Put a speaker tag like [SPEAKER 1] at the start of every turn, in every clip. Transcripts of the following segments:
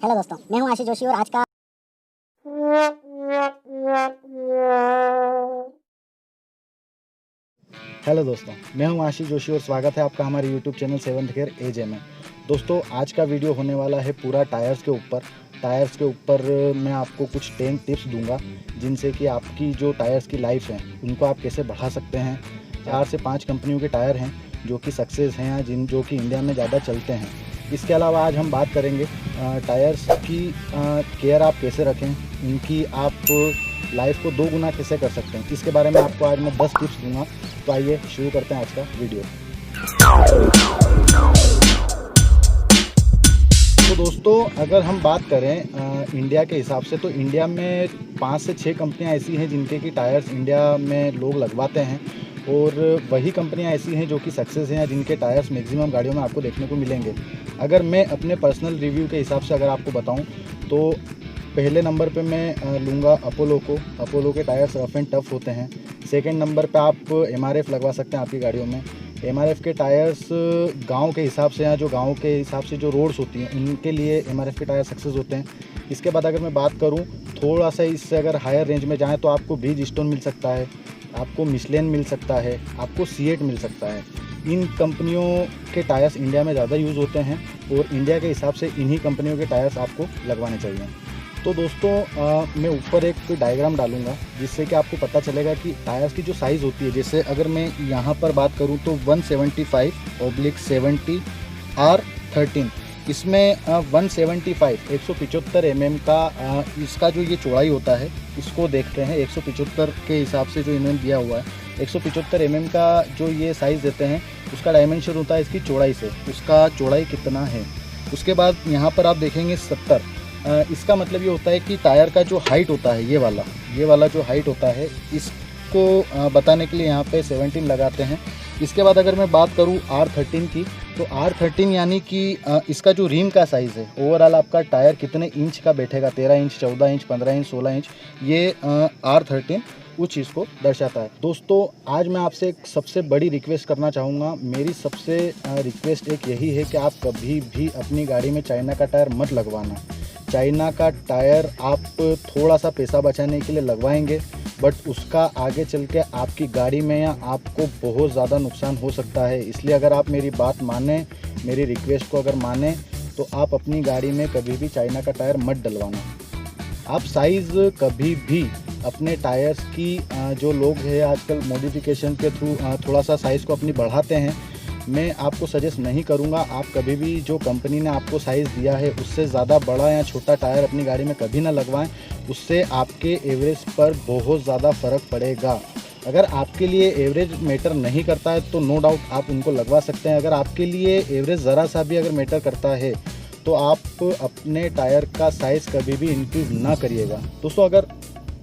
[SPEAKER 1] Hello दोस्तों, मैं हूं आशीष जोशी और आज का
[SPEAKER 2] हेलो दोस्तों, मैं हूं आशीष जोशी और स्वागत है आपका हमारे यूट्यूब चैनल सेवंथ गियर एजे में। दोस्तों, आज का वीडियो होने वाला है पूरा टायर्स के ऊपर। टायर्स के ऊपर मैं आपको कुछ 10 टिप्स दूंगा जिनसे कि आपकी जो टायर्स की लाइफ है उनको आप कैसे बढ़ा सकते हैं। 4 से 5 कंपनियों के टायर हैं जो कि सक्सेस हैं या जो कि इंडिया में ज़्यादा चलते हैं। इसके अलावा आज हम बात करेंगे टायर्स की केयर आप कैसे रखें, इनकी आप लाइफ को 2 गुना कैसे कर सकते हैं। इसके बारे में आपको आज मैं 10 टिप्स दूंगा। तो आइए शुरू करते हैं आज का वीडियो। तो दोस्तों, अगर हम बात करें इंडिया के हिसाब से, तो इंडिया में 5 से 6 कंपनियां ऐसी हैं जिनके की टायर्स इंडिया में लोग लगवाते हैं और वही कंपनियां ऐसी हैं जो कि सक्सेस हैं या जिनके टायर्स मैक्सिमम गाड़ियों में आपको देखने को मिलेंगे। अगर मैं अपने पर्सनल रिव्यू के हिसाब से अगर आपको बताऊं तो पहले नंबर पे मैं लूँगा अपोलो को। अपोलो के टायर्स रफ एंड टफ होते हैं। सेकंड नंबर पे आप एमआरएफ लगवा सकते हैं आपकी गाड़ियों में। एमआरएफ के टायर्स गांव के हिसाब से या जो गांव के हिसाब से जो रोड्स होती हैं उनके लिए एमआरएफ के टायर सक्सेस होते हैं। इसके बाद अगर मैं बात करूं थोड़ा सा इससे अगर हायर रेंज में जाएँ तो आपको ब्रिजस्टोन मिल सकता है, आपको मिशेलिन मिल सकता है, आपको सीएट मिल सकता है। इन कंपनियों के टायर्स इंडिया में ज़्यादा यूज़ होते हैं और इंडिया के हिसाब से इन्हीं कंपनियों के टायर्स आपको लगवाने चाहिए। तो दोस्तों, मैं ऊपर एक कोई डालूंगा जिससे कि आपको पता चलेगा कि टायर्स की जो साइज़ होती है। जैसे अगर मैं यहाँ पर बात करूँ तो 175/70 R13, इसमें 175 175 mm का इसका जो ये चौड़ाई होता है इसको देखते हैं। 175 के हिसाब से जो इन्होंने दिया हुआ है 175 mm का जो ये साइज़ देते हैं उसका डायमेंशन होता है इसकी चौड़ाई से, उसका चौड़ाई कितना है। उसके बाद यहाँ पर आप देखेंगे 70, इसका मतलब ये होता है कि टायर का जो हाइट होता है ये वाला जो हाइट होता है इसको बताने के लिए यहाँ पे 17 लगाते हैं। इसके बाद अगर मैं बात करूँ R13 की, तो R13 यानी कि इसका जो रिम का साइज़ है, ओवरऑल आपका टायर कितने इंच का बैठेगा, 13 इंच, 14 इंच, 15 इंच, 16 इंच, ये R13 उस चीज़ को दर्शाता है। दोस्तों, आज मैं आपसे एक सबसे बड़ी रिक्वेस्ट करना चाहूँगा। मेरी सबसे रिक्वेस्ट एक यही है कि आप कभी भी अपनी गाड़ी में चाइना का टायर मत लगवाना। चाइना का टायर आप थोड़ा सा पैसा बचाने के लिए लगवाएंगे, बट उसका आगे चल के आपकी गाड़ी में या आपको बहुत ज़्यादा नुकसान हो सकता है। इसलिए अगर आप मेरी बात माने, मेरी रिक्वेस्ट को अगर माने, तो आप अपनी गाड़ी में कभी भी चाइना का टायर मत डलवाना। आप साइज़ कभी भी अपने टायर्स की जो लोग हैं आजकल मॉडिफिकेशन के थ्रू थोड़ा सा साइज़ को अपनी बढ़ाते हैं, मैं आपको सजेस्ट नहीं करूंगा। आप कभी भी जो कंपनी ने आपको साइज़ दिया है उससे ज़्यादा बड़ा या छोटा टायर अपनी गाड़ी में कभी ना लगवाएं। उससे आपके एवरेज पर बहुत ज़्यादा फ़र्क पड़ेगा। अगर आपके लिए एवरेज मैटर नहीं करता है तो नो डाउट आप उनको लगवा सकते हैं। अगर आपके लिए एवरेज ज़रा सा भी अगर मैटर करता है तो आप अपने टायर का साइज़ कभी भी इंक्रीज़ ना करिएगा। दोस्तों, अगर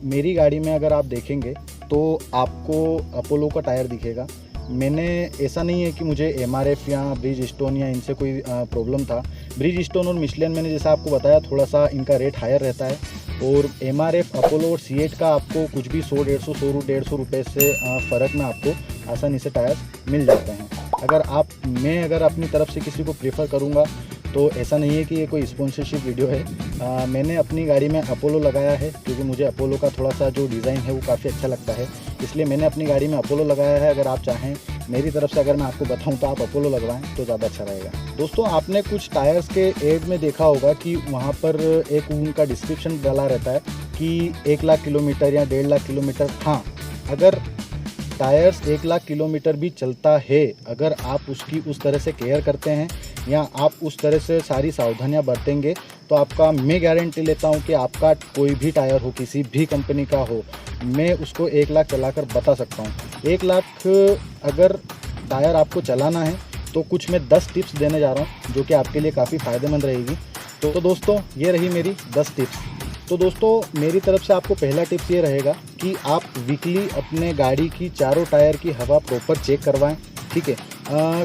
[SPEAKER 2] मेरी गाड़ी में अगर आप देखेंगे तो आपको अपोलो का टायर दिखेगा। मैंने ऐसा नहीं है कि मुझे एमआरएफ या ब्रिजस्टोन या इनसे कोई प्रॉब्लम था। ब्रिजस्टोन और मिशेलिन मैंने जैसा आपको बताया थोड़ा सा इनका रेट हायर रहता है, और एमआरएफ, अपोलो और सीएट का आपको कुछ भी 100-150 रुपये से फ़र्क में आपको आसानी से टायर मिल जाते हैं। मैं अगर अपनी तरफ से किसी को प्रेफर करूँगा तो ऐसा नहीं है कि ये कोई स्पॉन्सरशिप वीडियो है। मैंने अपनी गाड़ी में अपोलो लगाया है क्योंकि मुझे अपोलो का थोड़ा सा जो डिज़ाइन है वो काफ़ी अच्छा लगता है, इसलिए मैंने अपनी गाड़ी में अपोलो लगाया है। अगर आप चाहें मेरी तरफ से अगर मैं आपको बताऊं तो आप अपोलो लगवाएं तो ज़्यादा अच्छा रहेगा। दोस्तों, आपने कुछ टायर्स के एड में देखा होगा कि वहाँ पर एक उनका डिस्क्रिप्शन डाला रहता है कि 1 लाख किलोमीटर या 1.5 लाख किलोमीटर। हाँ, अगर टायर्स 1 लाख किलोमीटर भी चलता है, अगर आप उसकी उस तरह से केयर करते हैं या आप उस तरह से सारी सावधानियां बरतेंगे तो आपका, मैं गारंटी लेता हूं कि आपका कोई भी टायर हो, किसी भी कंपनी का हो, मैं उसको 1 लाख चलाकर बता सकता हूं। 1 लाख अगर टायर आपको चलाना है तो कुछ मैं 10 टिप्स देने जा रहा हूं जो कि आपके लिए काफ़ी फ़ायदेमंद रहेगी। तो दोस्तों, ये रही मेरी 10 टिप्स। तो दोस्तों, मेरी तरफ से आपको पहला टिप्स ये रहेगा कि आप वीकली अपने गाड़ी की चारों टायर की हवा प्रॉपर चेक करवाएं। ठीक है,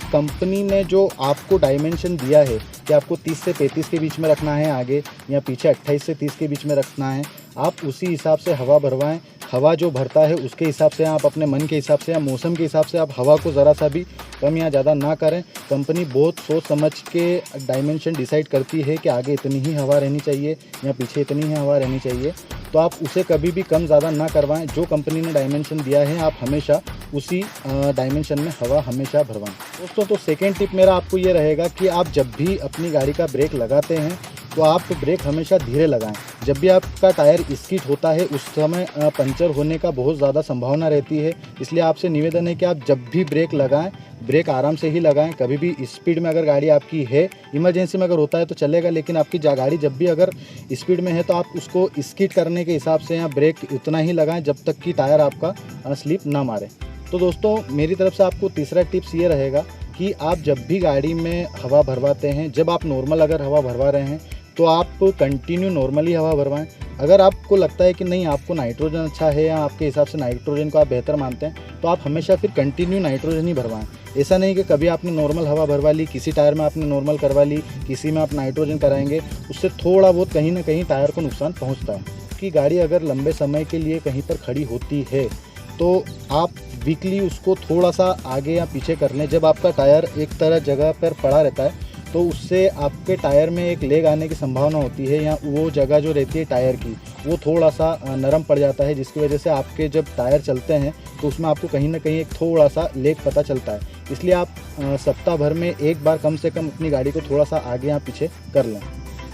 [SPEAKER 2] कंपनी ने जो आपको डायमेंशन दिया है कि आपको 30 से 35 के बीच में रखना है आगे, या पीछे 28 से 30 के बीच में रखना है, आप उसी हिसाब से हवा भरवाएं। हवा जो भरता है उसके हिसाब से आप अपने मन के हिसाब से या मौसम के हिसाब से आप हवा को ज़रा सा भी कम या ज़्यादा ना करें। कंपनी बहुत सोच समझ के डायमेंशन डिसाइड करती है कि आगे इतनी ही हवा रहनी चाहिए या पीछे इतनी ही हवा रहनी चाहिए, तो आप उसे कभी भी कम ज़्यादा ना करवाएं। जो कंपनी ने डायमेंशन दिया है आप हमेशा उसी डायमेंशन में हवा हमेशा भरवाएं। दोस्तों, तो सेकेंड टिप मेरा आपको ये रहेगा कि आप जब भी अपनी गाड़ी का ब्रेक लगाते हैं तो आप ब्रेक हमेशा धीरे लगाएं। जब भी आपका टायर स्किड होता है उस समय पंचर होने का बहुत ज़्यादा संभावना रहती है, इसलिए आपसे निवेदन है कि आप जब भी ब्रेक लगाएं ब्रेक आराम से ही लगाएं। कभी भी स्पीड में अगर गाड़ी आपकी है, इमरजेंसी में अगर होता है तो चलेगा, लेकिन आपकी गाड़ी जब भी अगर स्पीड में है तो आप उसको स्किड करने के हिसाब से या ब्रेक उतना ही लगाएं जब तक कि टायर आपका स्लिप ना मारे। तो दोस्तों, मेरी तरफ से आपको तीसरा टिप्स ये रहेगा कि आप जब भी गाड़ी में हवा भरवाते हैं, जब आप नॉर्मल अगर हवा भरवा रहे हैं तो आप कंटिन्यू नॉर्मली हवा भरवाएं। अगर आपको लगता है कि नहीं आपको नाइट्रोजन अच्छा है या आपके हिसाब से नाइट्रोजन को आप बेहतर मानते हैं तो आप हमेशा फिर कंटिन्यू नाइट्रोजन ही भरवाएं। ऐसा नहीं कि कभी आपने नॉर्मल हवा भरवा ली, किसी टायर में आपने नॉर्मल करवा ली, किसी में आप नाइट्रोजन कराएंगे, उससे थोड़ा बहुत कहीं ना कहीं टायर को नुकसान पहुँचता है। कि गाड़ी अगर लंबे समय के लिए कहीं पर खड़ी होती है तो आप वीकली उसको थोड़ा सा आगे या पीछे कर लें। जब आपका टायर एक तरह जगह पर पड़ा रहता है तो उससे आपके टायर में एक लेग आने की संभावना होती है, या वो जगह जो रहती है टायर की वो थोड़ा सा नरम पड़ जाता है, जिसकी वजह से आपके जब टायर चलते हैं तो उसमें आपको कहीं ना कहीं एक थोड़ा सा लेग पता चलता है। इसलिए आप सप्ताह भर में एक बार कम से कम अपनी गाड़ी को थोड़ा सा आगे या पीछे कर लें।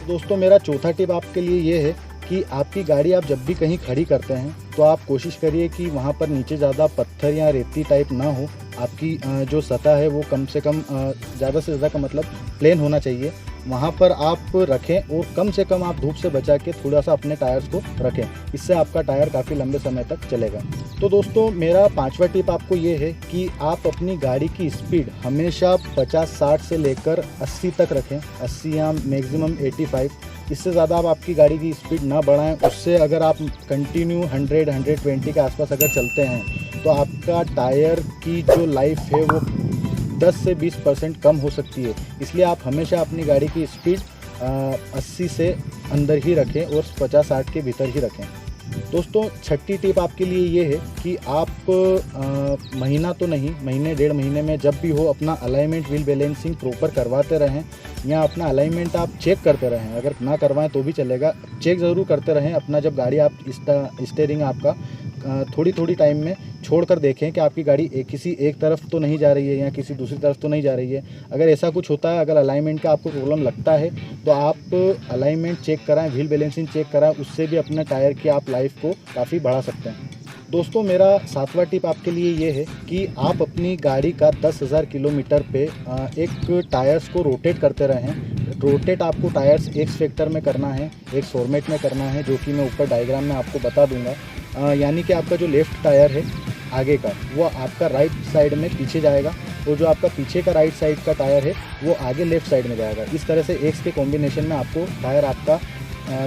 [SPEAKER 2] दोस्तों, मेरा चौथा टिप आपके लिए ये है कि आपकी गाड़ी आप जब भी कहीं खड़ी करते हैं तो आप कोशिश करिए कि वहाँ पर नीचे ज़्यादा पत्थर या रेती टाइप ना हो। आपकी जो सतह है वो कम से कम ज़्यादा से ज़्यादा का मतलब प्लेन होना चाहिए, वहाँ पर आप रखें और कम से कम आप धूप से बचा के थोड़ा सा अपने टायर्स को रखें। इससे आपका टायर काफ़ी लंबे समय तक चलेगा। तो दोस्तों, मेरा पांचवा टिप आपको ये है कि आप अपनी गाड़ी की स्पीड हमेशा 50-60 से लेकर 80 तक रखें, 80 या मैक्सिमम 85। इससे ज़्यादा आप आपकी गाड़ी की स्पीड ना बढ़ाएं। उससे अगर आप कंटिन्यू 100-120 के आसपास अगर चलते हैं तो आपका टायर की जो लाइफ है वो 10 से 20% कम हो सकती है। इसलिए आप हमेशा अपनी गाड़ी की स्पीड 80 से अंदर ही रखें और 50-60 के भीतर ही रखें। दोस्तों, छठी टिप आपके लिए ये है कि आप महीना तो नहीं, महीने 1.5 महीने में जब भी हो अपना अलाइनमेंट व्हील बैलेंसिंग प्रॉपर करवाते रहें, या अपना अलाइनमेंट आप चेक करते रहें। अगर ना करवाएं तो भी चलेगा, चेक ज़रूर करते रहें अपना। जब गाड़ी आप स्टीयरिंग आपका थोड़ी थोड़ी टाइम में छोड़कर देखें कि आपकी गाड़ी किसी एक तरफ तो नहीं जा रही है या किसी दूसरी तरफ तो नहीं जा रही है। अगर ऐसा कुछ होता है, अगर अलाइनमेंट का आपको प्रॉब्लम लगता है तो आप अलाइनमेंट चेक कराएं, व्हील बैलेंसिंग चेक कराएं, उससे भी अपने टायर की आप लाइफ को काफ़ी बढ़ा सकते हैं। दोस्तों, मेरा 7वां टिप आपके लिए ये है कि आप अपनी गाड़ी का 10,000 किलोमीटर पे एक टायर्स को रोटेट करते रहें। रोटेट आपको टायर्स एक्स फैक्टर में करना है, एक फॉर्मेट में करना है, जो कि मैं ऊपर डायग्राम में आपको बता दूंगा। यानी कि आपका जो लेफ़्ट टायर है आगे का वो आपका राइट साइड में पीछे जाएगा, और जो आपका पीछे का राइट साइड का टायर है वो आगे लेफ़्ट साइड में जाएगा। इस तरह से एक्स के कॉम्बिनेशन में आपको टायर आपका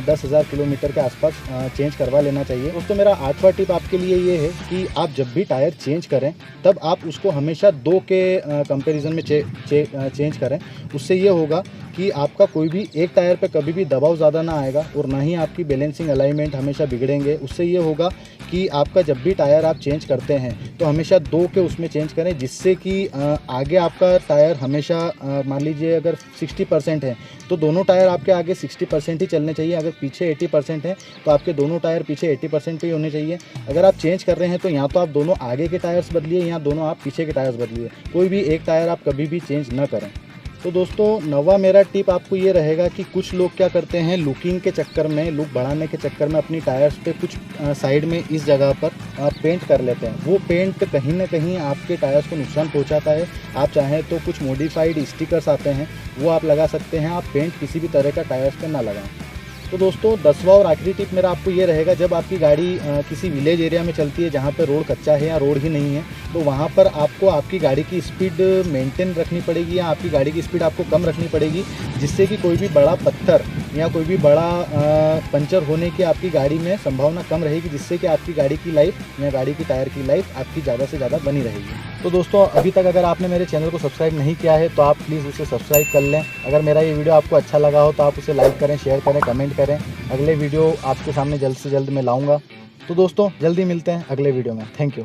[SPEAKER 2] 10,000 किलोमीटर के आसपास चेंज करवा लेना चाहिए। दोस्तों, मेरा 8वां टिप आपके लिए ये है कि आप जब भी टायर चेंज करें तब आप उसको हमेशा 2 के कंपैरिजन में चेंज करें। उससे ये होगा कि आपका कोई भी एक टायर पे कभी भी दबाव ज़्यादा ना आएगा और ना ही आपकी बैलेंसिंग अलाइनमेंट हमेशा बिगड़ेंगे। उससे ये होगा कि आपका जब भी टायर आप चेंज करते हैं तो हमेशा 2 के उसमें चेंज करें, जिससे कि आगे आपका टायर हमेशा मान लीजिए अगर 60% है तो दोनों टायर आपके आगे 60% ही चलने चाहिए। अगर पीछे 80% है तो आपके दोनों टायर पीछे 80% पे ही होने चाहिए। अगर आप चेंज कर रहे हैं तो या तो आप दोनों आगे के टायर्स बदलिए या दोनों आप पीछे के टायर्स बदलिए, कोई भी एक टायर आप कभी भी चेंज ना करें। तो दोस्तों, 9वां मेरा टिप आपको ये रहेगा कि कुछ लोग क्या करते हैं, लुकिंग के चक्कर में, लुक बढ़ाने के चक्कर में अपनी टायर्स पे कुछ साइड में इस जगह पर पेंट कर लेते हैं। वो पेंट कहीं ना कहीं आपके टायर्स को नुकसान पहुंचाता है। आप चाहें तो कुछ मॉडिफाइड स्टिकर्स आते हैं वो आप लगा सकते हैं। आप पेंट किसी भी तरह का टायर्स पे ना लगाएं। तो दोस्तों, 10वां और आखिरी टिप मेरा आपको ये रहेगा, जब आपकी गाड़ी किसी विलेज एरिया में चलती है जहाँ पर रोड कच्चा है या रोड ही नहीं है, तो वहाँ पर आपको आपकी गाड़ी की स्पीड मेंटेन रखनी पड़ेगी या आपकी गाड़ी की स्पीड आपको कम रखनी पड़ेगी, जिससे कि कोई भी बड़ा पत्थर या कोई भी बड़ा पंचर होने की आपकी गाड़ी में संभावना कम रहेगी, जिससे कि आपकी गाड़ी की लाइफ या गाड़ी की टायर की लाइफ आपकी ज़्यादा से ज़्यादा बनी रहेगी। तो दोस्तों, अभी तक अगर आपने मेरे चैनल को सब्सक्राइब नहीं किया है तो आप प्लीज़ उसे सब्सक्राइब कर लें। अगर मेरा ये वीडियो आपको अच्छा लगा हो तो आप उसे लाइक करें, शेयर करें, कमेंट करें। अगले वीडियो आपके सामने जल्द से जल्द मैं लाऊंगा। तो दोस्तों जल्दी मिलते हैं अगले वीडियो में। Thank you.